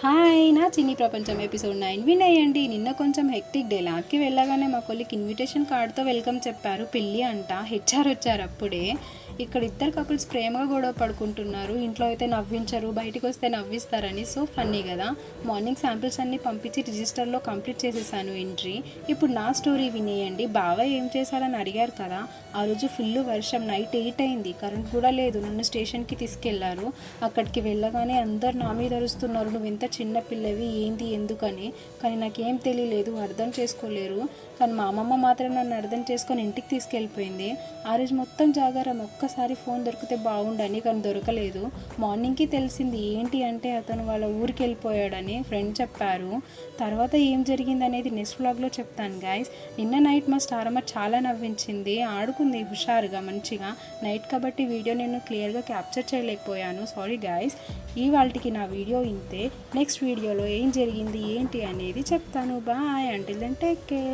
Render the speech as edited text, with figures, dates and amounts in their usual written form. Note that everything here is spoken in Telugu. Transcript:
హాయ్ నా చిన్ని ప్రపంచం ఎపిసోడ్ 9 వినేయండి. నిన్న కొంచెం హెక్టిక్ డే. ల్యాబ్కి వెళ్ళగానే మా కొలికి ఇన్విటేషన్ కార్డ్తో వెల్కమ్ చెప్పారు. పెళ్ళి అంట. హెచ్ఆర్ వచ్చారు అప్పుడే. ఇక్కడ ఇద్దరు కపుల్స్ ప్రేమగా గొడవ పడుకుంటున్నారు. ఇంట్లో అయితే నవ్వించరు, బయటికి వస్తే నవ్విస్తారని. సో ఫన్నీ కదా. మార్నింగ్ శాంపిల్స్ అన్నీ పంపించి రిజిస్టర్లో కంప్లీట్ చేసేసాను ఎంట్రీ. ఇప్పుడు నా స్టోరీ వినేయండి. బాగా ఏం చేశారని అడిగారు కదా. ఆ రోజు ఫుల్ వర్షం. నైట్ 8 అయింది. కరెంట్ కూడా లేదు. నన్ను స్టేషన్కి తీసుకెళ్లారు. అక్కడికి వెళ్ళగానే అందరు నా మీద అరుస్తున్నారు, నువ్వు ఎంత చిన్న పిల్లవి, ఏంది, ఎందుకని. కానీ నాకేం తెలియలేదు, అర్థం చేసుకోలేరు. కానీ మా అమ్మమ్మ మాత్రం నన్ను అర్థం చేసుకొని ఇంటికి తీసుకెళ్ళిపోయింది. ఆ రోజు మొత్తం జాగారం. ఒక్కసారి ఫోన్ దొరికితే బాగుండని, కానీ దొరకలేదు. మార్నింగ్కి తెలిసింది. ఏంటి అంటే అతను వాళ్ళ ఊరికి వెళ్ళిపోయాడని ఫ్రెండ్ చెప్పారు. తర్వాత ఏం జరిగింది అనేది నెక్స్ట్ వ్లాగ్లో చెప్తాను గైస్. నిన్న నైట్ మా స్టారమ్మ చాలా నవ్వించింది, ఆడుకుంది హుషారుగా మంచిగా. నైట్ కాబట్టి వీడియో నేను క్లియర్గా క్యాప్చర్ చేయలేకపోయాను, సారీ గైస్. ఇవాల్టికి నా వీడియో ఇంతే. నెక్స్ట్ వీడియోలో ఏం జరిగింది ఏంటి అనేది చెప్తాను. Bye. Until then take care.